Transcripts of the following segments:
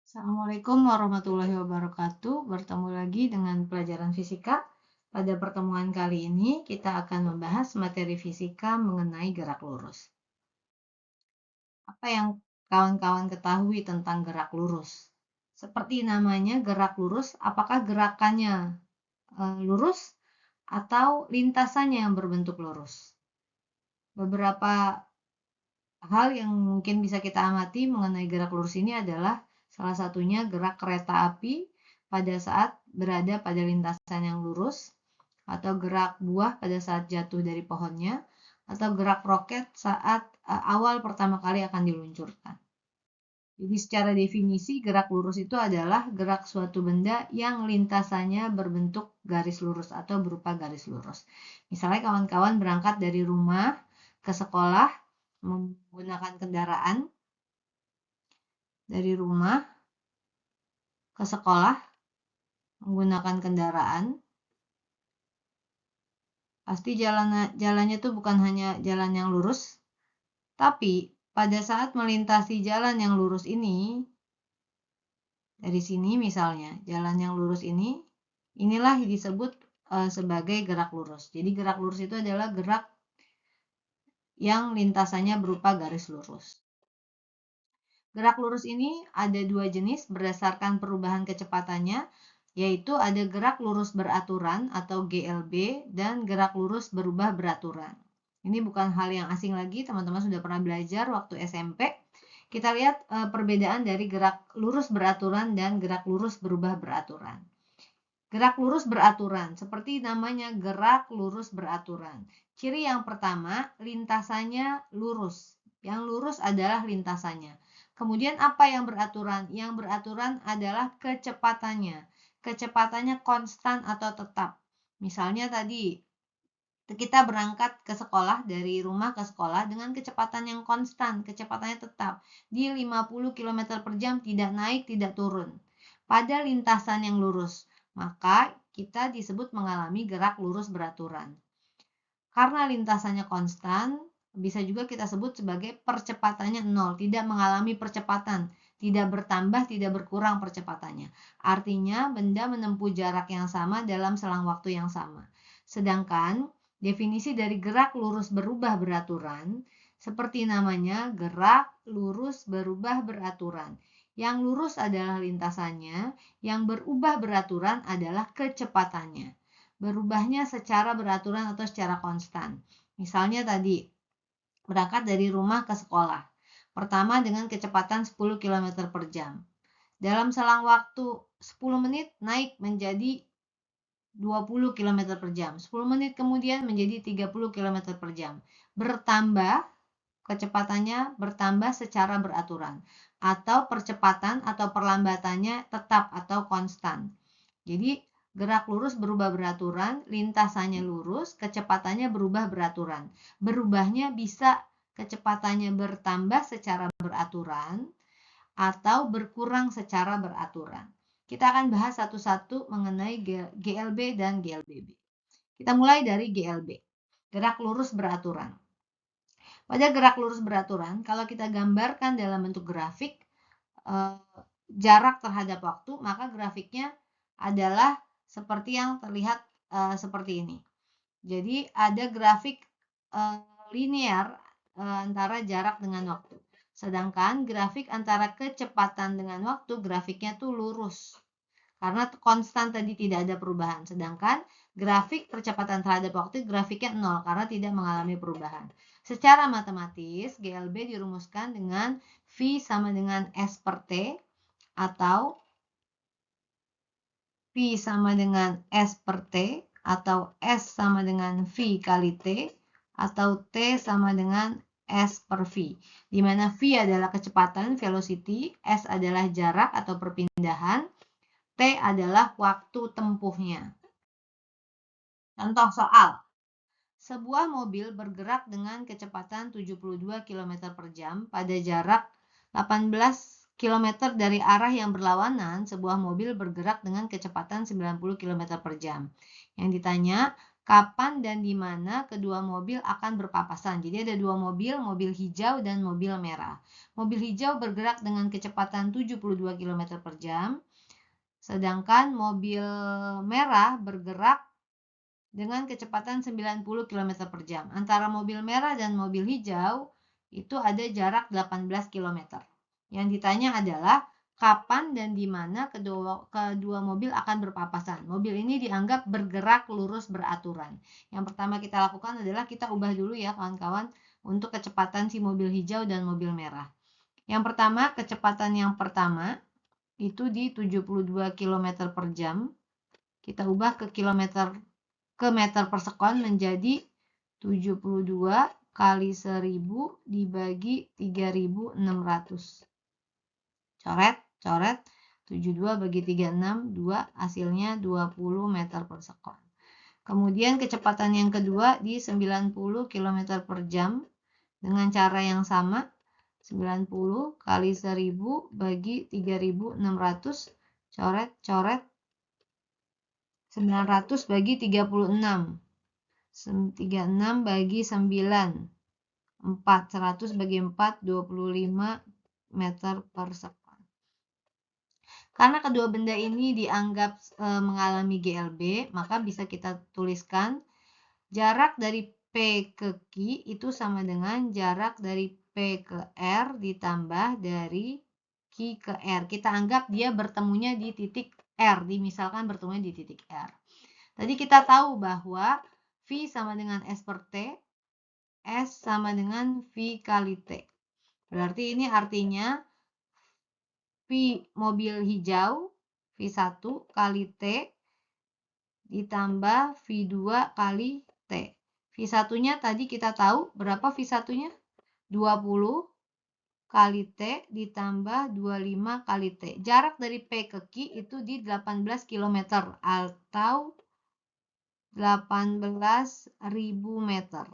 Assalamualaikum warahmatullahi wabarakatuh. Bertemu lagi dengan pelajaran fisika. Pada pertemuan kali ini kita akan membahas materi fisika mengenai gerak lurus. Apa yang kawan-kawan ketahui tentang gerak lurus? Seperti namanya gerak lurus, apakah gerakannya lurus atau lintasannya yang berbentuk lurus? Beberapa hal yang mungkin bisa kita amati mengenai gerak lurus ini adalah salah satunya gerak kereta api pada saat berada pada lintasan yang lurus, atau gerak buah pada saat jatuh dari pohonnya, atau gerak roket saat awal pertama kali akan diluncurkan. Jadi secara definisi gerak lurus itu adalah gerak suatu benda yang lintasannya berbentuk garis lurus atau berupa garis lurus. Misalnya kawan-kawan berangkat dari rumah ke sekolah menggunakan kendaraan, dari rumah ke sekolah menggunakan kendaraan, pasti jalannya tuh bukan hanya jalan yang lurus, tapi pada saat melintasi jalan yang lurus ini, dari sini misalnya, jalan yang lurus ini, inilah disebut sebagai gerak lurus. Jadi gerak lurus itu adalah gerak yang lintasannya berupa garis lurus. Gerak lurus ini ada dua jenis berdasarkan perubahan kecepatannya, yaitu ada gerak lurus beraturan atau GLB dan gerak lurus berubah beraturan. Ini bukan hal yang asing lagi, teman-teman sudah pernah belajar waktu SMP. Kita lihat perbedaan dari gerak lurus beraturan dan gerak lurus berubah beraturan. Gerak lurus beraturan, seperti namanya gerak lurus beraturan. Ciri yang pertama, lintasannya lurus. Yang lurus adalah lintasannya. Kemudian apa yang beraturan? Yang beraturan adalah kecepatannya. Kecepatannya konstan atau tetap. Misalnya tadi, kita berangkat ke sekolah, dari rumah ke sekolah dengan kecepatan yang konstan, kecepatannya tetap. Di 50 km per jam, tidak naik, tidak turun. Pada lintasan yang lurus, maka kita disebut mengalami gerak lurus beraturan. Karena lintasannya konstan, bisa juga kita sebut sebagai percepatannya 0, tidak mengalami percepatan, tidak bertambah, tidak berkurang percepatannya. Artinya benda menempuh jarak yang sama dalam selang waktu yang sama. Sedangkan definisi dari gerak lurus berubah beraturan, seperti namanya gerak lurus berubah beraturan. Yang lurus adalah lintasannya, yang berubah beraturan adalah kecepatannya. Berubahnya secara beraturan atau secara konstan. Misalnya tadi, berangkat dari rumah ke sekolah. Pertama dengan kecepatan 10 km per jam. Dalam selang waktu 10 menit naik menjadi 20 km per jam. 10 menit kemudian menjadi 30 km per jam. Bertambah, kecepatannya bertambah secara beraturan. Atau percepatan atau perlambatannya tetap atau konstan. Jadi gerak lurus berubah beraturan, lintasannya lurus, kecepatannya berubah beraturan. Berubahnya bisa kecepatannya bertambah secara beraturan atau berkurang secara beraturan. Kita akan bahas satu-satu mengenai GLB dan GLBB. Kita mulai dari GLB, gerak lurus beraturan. Pada gerak lurus beraturan, kalau kita gambarkan dalam bentuk grafik, jarak terhadap waktu, maka grafiknya adalah seperti yang terlihat seperti ini. Jadi ada grafik linear antara jarak dengan waktu. Sedangkan grafik antara kecepatan dengan waktu, grafiknya tuh lurus. Karena konstan tadi tidak ada perubahan. Sedangkan grafik percepatan terhadap waktu, grafiknya 0 karena tidak mengalami perubahan. Secara matematis, GLB dirumuskan dengan V sama dengan S per T, atau V sama dengan S per T, atau S sama dengan V kali T, atau T sama dengan S per V. Di mana V adalah kecepatan, velocity, S adalah jarak atau perpindahan, T adalah waktu tempuhnya. Contoh soal. Sebuah mobil bergerak dengan kecepatan 72 km per jam pada jarak 18 km dari arah yang berlawanan. Sebuah mobil bergerak dengan kecepatan 90 km per jam. Yang ditanya, kapan dan di mana kedua mobil akan berpapasan. Jadi ada dua mobil, mobil hijau dan mobil merah. Mobil hijau bergerak dengan kecepatan 72 km per jam, sedangkan mobil merah bergerak dengan kecepatan 90 km per jam. Antara mobil merah dan mobil hijau itu ada jarak 18 km. Yang ditanya adalah kapan dan di mana kedua mobil akan berpapasan. Mobil ini dianggap bergerak lurus beraturan. Yang pertama kita lakukan adalah kita ubah dulu ya kawan-kawan untuk kecepatan si mobil hijau dan mobil merah. Yang pertama, kecepatan yang pertama itu di 72 km per jam. Kita ubah ke meter per sekon menjadi 72 kali 1000 dibagi 3600. Coret, 72 bagi 36, 2, hasilnya 20 meter per sekon. Kemudian kecepatan yang kedua di 90 km per jam dengan cara yang sama, 90 kali 1000 bagi 3600, coret, 900 bagi 36, 36 bagi 9, 100 bagi 4, 25 meter per sekon. Karena kedua benda ini dianggap mengalami GLB, maka bisa kita tuliskan jarak dari P ke Q itu sama dengan jarak dari P ke R ditambah dari Q ke R. Kita anggap dia bertemunya di titik R, misalkan bertemunya di titik R. Tadi kita tahu bahwa V sama dengan S per T, S sama dengan V kali T. Berarti ini artinya V mobil hijau, V1 kali T ditambah V2 kali T. V1-nya tadi kita tahu berapa V1-nya? 20 kali T ditambah 25 kali T. Jarak dari P ke Q itu di 18 km atau 18.000 meter.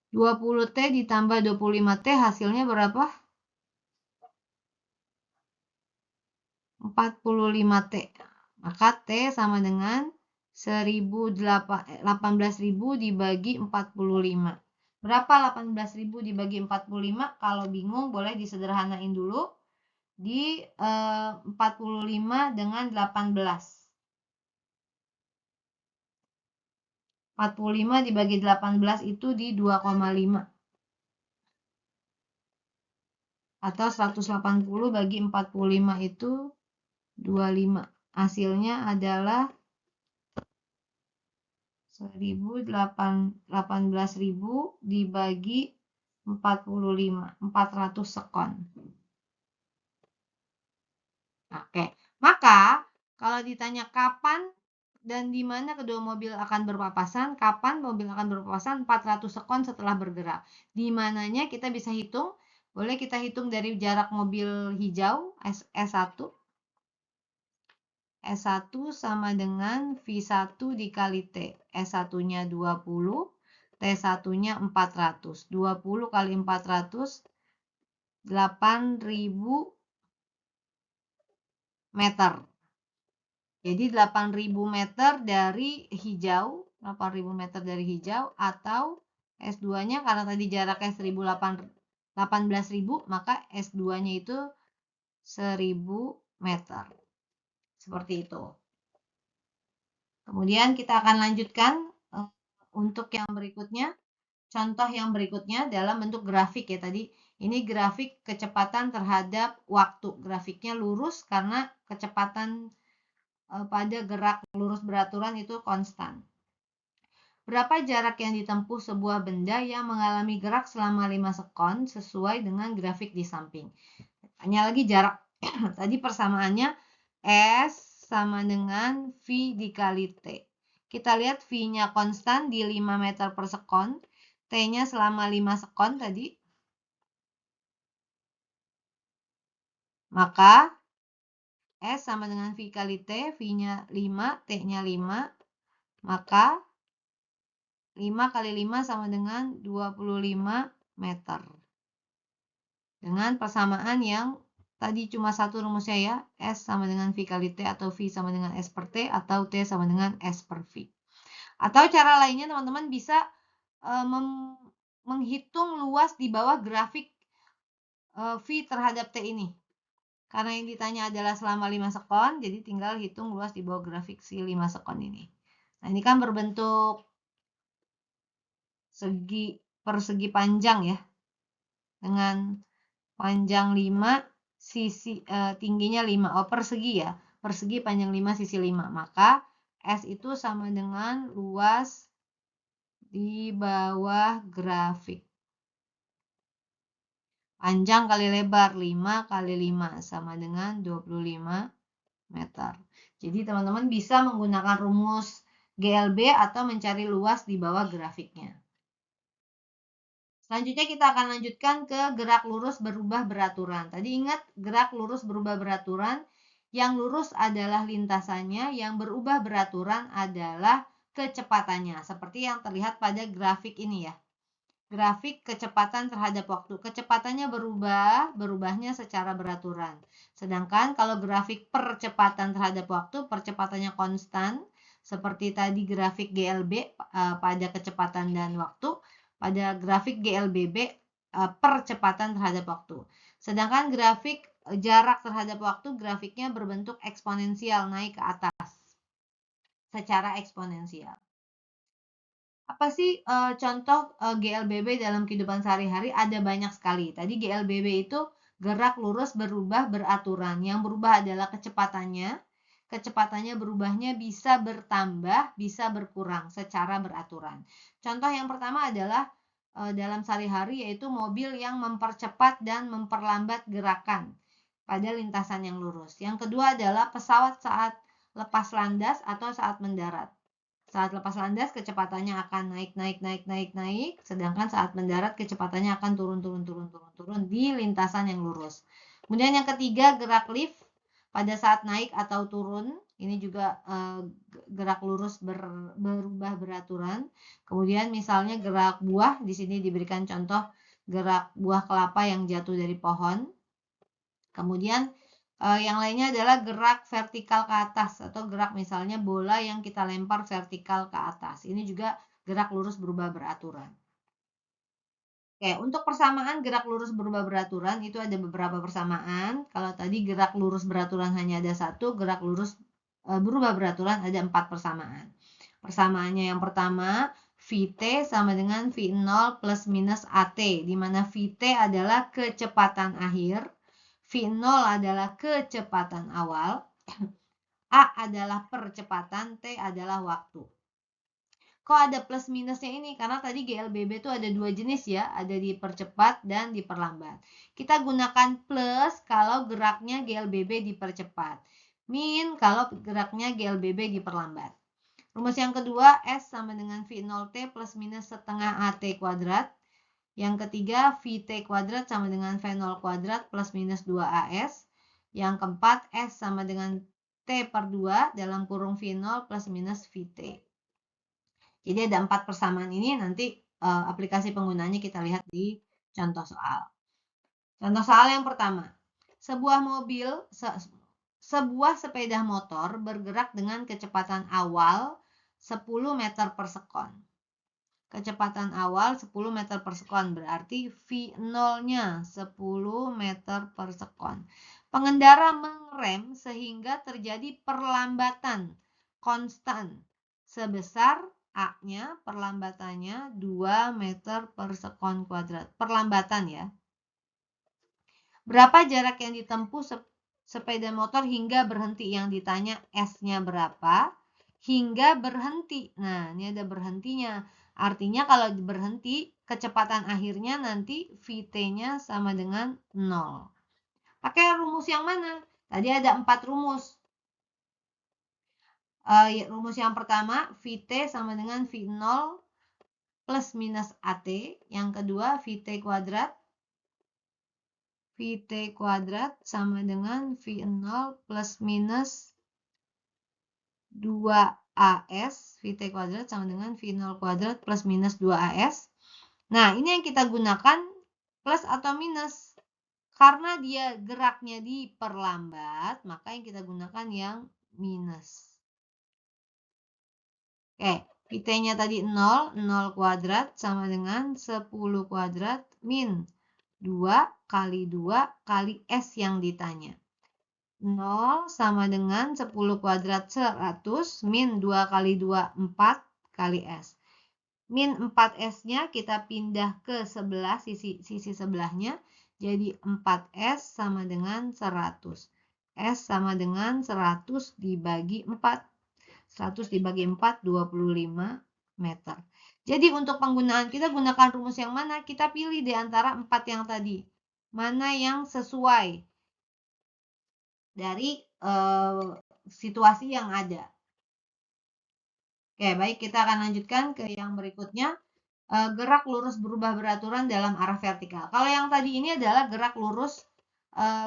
20T ditambah 25T hasilnya berapa? 45T. Maka T sama dengan 18.000 dibagi 45. Berapa 18.000 dibagi 45? Kalau bingung boleh disederhanain dulu. Di 45 dengan 18. 45 dibagi 18 itu di 2,5. Atau 180 bagi 45 itu 25. Hasilnya adalah 18.000 dibagi 45, 400 sekon. Oke, maka kalau ditanya kapan dan di mana kedua mobil akan berpapasan, kapan mobil akan berpapasan? 400 sekon setelah bergerak. Di mananya kita bisa hitung, boleh kita hitung dari jarak mobil hijau S1. S1 sama dengan V1 dikali T. S1-nya 20, T1-nya 400. 20 kali 400, 8.000 meter. Jadi 8.000 meter dari hijau, 8.000 meter dari hijau, atau S2-nya karena tadi jaraknya 18.000, maka S2-nya itu 1.000 meter. Seperti itu. Kemudian kita akan lanjutkan untuk yang berikutnya. Contoh yang berikutnya dalam bentuk grafik ya tadi. Ini grafik kecepatan terhadap waktu. Grafiknya lurus karena kecepatan pada gerak lurus beraturan itu konstan. Berapa jarak yang ditempuh sebuah benda yang mengalami gerak selama 5 sekon sesuai dengan grafik di samping. Tanya lagi jarak. Tadi persamaannya S sama dengan V dikali T. Kita lihat V-nya konstan di 5 meter per sekon. T-nya selama 5 sekon tadi. Maka S sama dengan V kali T. V-nya 5, T-nya 5. Maka 5 kali 5 sama dengan 25 meter. Dengan persamaan yang tadi cuma satu rumusnya ya, S sama dengan V kali T atau V sama dengan S per T atau T sama dengan S per V. Atau cara lainnya teman-teman bisa menghitung luas di bawah grafik V terhadap T ini. Karena yang ditanya adalah selama 5 sekon, jadi tinggal hitung luas di bawah grafik si 5 sekon ini. Nah, ini kan berbentuk persegi panjang ya. Dengan panjang 5, sisi tingginya 5. Oh, persegi ya. Persegi panjang 5, sisi 5. Maka S itu sama dengan luas di bawah grafik. Panjang kali lebar 5 kali 5 sama dengan 25 meter. Jadi teman-teman bisa menggunakan rumus GLB atau mencari luas di bawah grafiknya. Selanjutnya kita akan lanjutkan ke gerak lurus berubah beraturan. Tadi ingat gerak lurus berubah beraturan, yang lurus adalah lintasannya, yang berubah beraturan adalah kecepatannya. Seperti yang terlihat pada grafik ini ya. Grafik kecepatan terhadap waktu. Kecepatannya berubah, berubahnya secara beraturan. Sedangkan kalau grafik percepatan terhadap waktu, percepatannya konstan. Seperti tadi grafik GLB pada kecepatan dan waktu. Pada grafik GLBB percepatan terhadap waktu. Sedangkan grafik jarak terhadap waktu, grafiknya berbentuk eksponensial, naik ke atas. Secara eksponensial. Apa sih contoh GLBB dalam kehidupan sehari-hari? Ada banyak sekali. Tadi GLBB itu gerak lurus berubah beraturan. Yang berubah adalah kecepatannya. Kecepatannya berubahnya bisa bertambah, bisa berkurang secara beraturan. Contoh yang pertama adalah dalam sehari-hari yaitu mobil yang mempercepat dan memperlambat gerakan pada lintasan yang lurus. Yang kedua adalah pesawat saat lepas landas atau saat mendarat. Saat lepas landas kecepatannya akan naik, sedangkan saat mendarat kecepatannya akan turun di lintasan yang lurus. Kemudian yang ketiga gerak lift pada saat naik atau turun, ini juga gerak lurus berubah beraturan. Kemudian misalnya gerak buah, di sini diberikan contoh gerak buah kelapa yang jatuh dari pohon. Kemudian yang lainnya adalah gerak vertikal ke atas atau gerak misalnya bola yang kita lempar vertikal ke atas. Ini juga gerak lurus berubah beraturan. Oke, untuk persamaan gerak lurus berubah beraturan itu ada beberapa persamaan. Kalau tadi gerak lurus beraturan hanya ada satu, gerak lurus berubah beraturan ada 4 persamaan. Persamaannya yang pertama, Vt sama dengan V0 plus minus At, di mana Vt adalah kecepatan akhir, V0 adalah kecepatan awal, A adalah percepatan, T adalah waktu. Kok ada plus minusnya ini? Karena tadi GLBB itu ada dua jenis ya, ada dipercepat dan diperlambat. Kita gunakan plus kalau geraknya GLBB dipercepat, min kalau geraknya GLBB diperlambat. Rumus yang kedua, S sama dengan V0T plus minus setengah AT kuadrat. Yang ketiga, Vt kuadrat sama dengan V0 kuadrat plus minus 2AS. Yang keempat, S sama dengan T per 2 dalam kurung V0 plus minus Vt. Jadi ada 4 persamaan ini, nanti aplikasi penggunanya kita lihat di contoh soal. Contoh soal yang pertama, sebuah sepeda motor bergerak dengan kecepatan awal 10 meter per sekon. Kecepatan awal 10 meter per sekon, berarti V0-nya 10 meter per sekon. Pengendara mengerem sehingga terjadi perlambatan konstan sebesar A-nya, perlambatannya 2 meter per sekon kuadrat. Perlambatan ya. Berapa jarak yang ditempuh sepeda motor hingga berhenti? Yang ditanya S-nya berapa? Hingga berhenti. Nah, ini ada berhentinya. Artinya kalau berhenti, kecepatan akhirnya nanti Vt-nya sama dengan 0. Pakai rumus yang mana? Tadi ada 4 rumus. Rumus yang pertama, Vt sama dengan V0 plus minus At. Yang kedua, Vt kuadrat. Vt kuadrat sama dengan V0 plus minus 2AS. Vt kuadrat sama dengan V0 kuadrat plus minus 2AS. Nah, ini yang kita gunakan plus atau minus. Karena dia geraknya diperlambat, maka yang kita gunakan yang minus. Oke, Vt-nya tadi 0, 0 kuadrat sama dengan 10 kuadrat min 2 kali 2 kali S yang ditanya. 0 sama dengan 10 kuadrat 100 min 2 kali 2, 4 kali S. Min 4S-nya kita pindah ke sebelah, sisi sebelahnya. Jadi 4S sama dengan 100. S sama dengan 100 dibagi 4. 100 dibagi 4, 25 meter. Jadi untuk penggunaan kita gunakan rumus yang mana? Kita pilih di antara 4 yang tadi. Mana yang sesuai dari situasi yang ada. Oke, baik, kita akan lanjutkan ke yang berikutnya. Gerak lurus berubah beraturan dalam arah vertikal. Kalau yang tadi ini adalah gerak lurus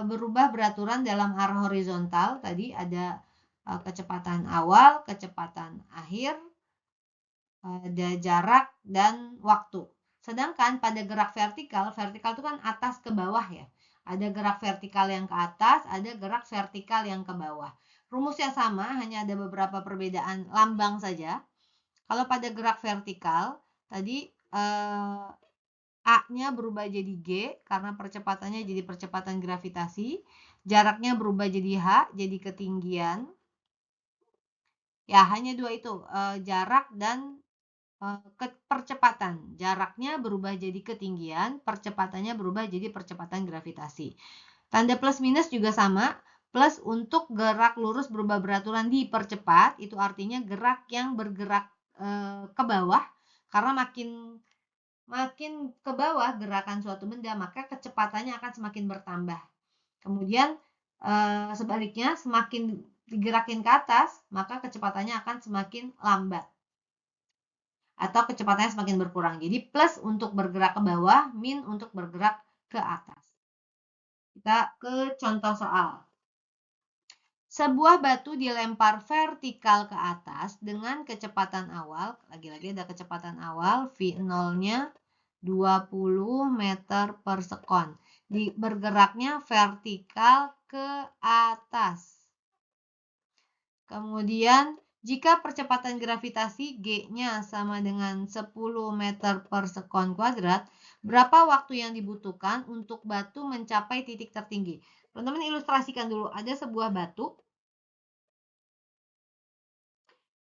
berubah beraturan dalam arah horizontal. Tadi ada kecepatan awal, kecepatan akhir, ada jarak dan waktu. Sedangkan pada gerak vertikal, vertikal itu kan atas ke bawah ya. Ada gerak vertikal yang ke atas, ada gerak vertikal yang ke bawah. Rumusnya sama, hanya ada beberapa perbedaan lambang saja. Kalau pada gerak vertikal, tadi A-nya berubah jadi G karena percepatannya jadi percepatan gravitasi. Jaraknya berubah jadi H, jadi ketinggian. Ya, hanya dua itu, jarak dan percepatan. Jaraknya berubah jadi ketinggian, percepatannya berubah jadi percepatan gravitasi. Tanda plus minus juga sama. Plus untuk gerak lurus berubah beraturan dipercepat, itu artinya gerak yang bergerak ke bawah. Karena makin ke bawah gerakan suatu benda, maka kecepatannya akan semakin bertambah. Kemudian sebaliknya, semakin digerakin ke atas, maka kecepatannya akan semakin lambat. Atau kecepatannya semakin berkurang. Jadi plus untuk bergerak ke bawah, min untuk bergerak ke atas. Kita ke contoh soal. Sebuah batu dilempar vertikal ke atas dengan kecepatan awal, lagi-lagi ada kecepatan awal, V0-nya 20 meter per sekon. Bergeraknya vertikal ke atas. Kemudian, jika percepatan gravitasi G-nya sama dengan 10 meter per sekon kuadrat, berapa waktu yang dibutuhkan untuk batu mencapai titik tertinggi? Teman-teman ilustrasikan dulu, ada sebuah batu,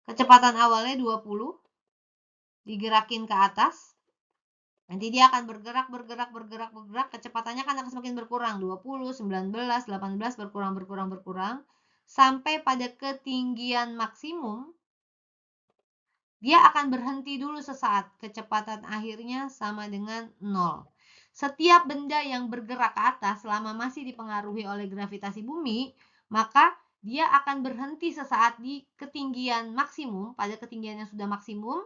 kecepatan awalnya 20, digerakin ke atas, nanti dia akan bergerak, kecepatannya kan akan semakin berkurang, 20, 19, 18, berkurang, sampai pada ketinggian maksimum, dia akan berhenti dulu sesaat, kecepatan akhirnya sama dengan 0. Setiap benda yang bergerak ke atas selama masih dipengaruhi oleh gravitasi bumi, maka dia akan berhenti sesaat di ketinggian maksimum, pada ketinggian yang sudah maksimum,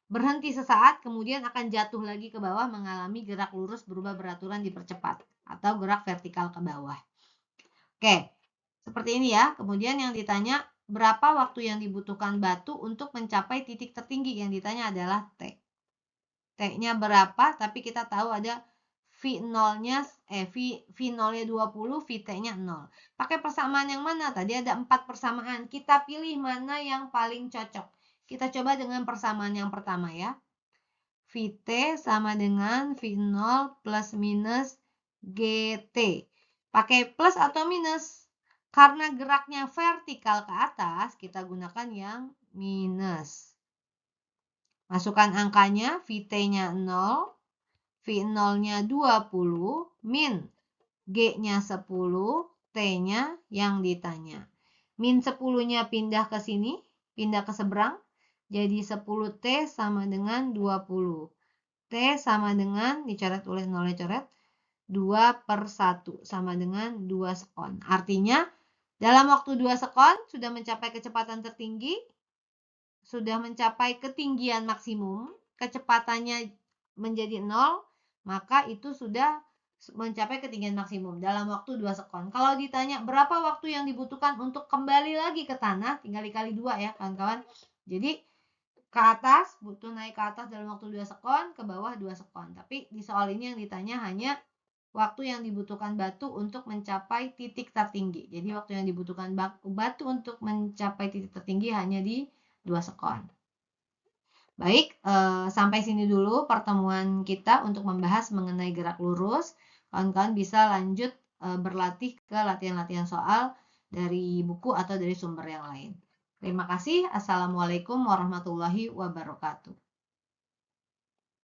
berhenti sesaat, kemudian akan jatuh lagi ke bawah mengalami gerak lurus berubah beraturan dipercepat, atau gerak vertikal ke bawah. Oke, seperti ini ya. Kemudian yang ditanya, berapa waktu yang dibutuhkan batu untuk mencapai titik tertinggi? Yang ditanya adalah T. T-nya berapa, tapi kita tahu ada V0-nya V0-nya 20, Vt-nya 0. Pakai persamaan yang mana? Tadi ada 4 persamaan. Kita pilih mana yang paling cocok. Kita coba dengan persamaan yang pertama ya. Vt sama dengan V0 plus minus Gt. Pakai plus atau minus? Karena geraknya vertikal ke atas, kita gunakan yang minus. Masukkan angkanya, Vt-nya 0, V0-nya 20, min G-nya 10, T-nya yang ditanya. Min 10-nya pindah ke sini, pindah ke seberang, jadi 10T sama dengan 20. T sama dengan, dicoret oleh 0-nya coret, 2/1 sama dengan 2 sekon. Artinya, dalam waktu 2 sekon sudah mencapai kecepatan tertinggi, sudah mencapai ketinggian maksimum, kecepatannya menjadi 0, maka itu sudah mencapai ketinggian maksimum dalam waktu 2 sekon. Kalau ditanya berapa waktu yang dibutuhkan untuk kembali lagi ke tanah, tinggal dikali 2 ya kawan-kawan. Jadi ke atas, butuh naik ke atas dalam waktu 2 sekon, ke bawah 2 sekon. Tapi di soal ini yang ditanya hanya waktu yang dibutuhkan batu untuk mencapai titik tertinggi. Jadi waktu yang dibutuhkan batu untuk mencapai titik tertinggi hanya di 2 sekon. Baik, sampai sini dulu pertemuan kita untuk membahas mengenai gerak lurus. Kawan-kawan bisa lanjut berlatih ke latihan-latihan soal dari buku atau dari sumber yang lain. Terima kasih. Assalamualaikum warahmatullahi wabarakatuh.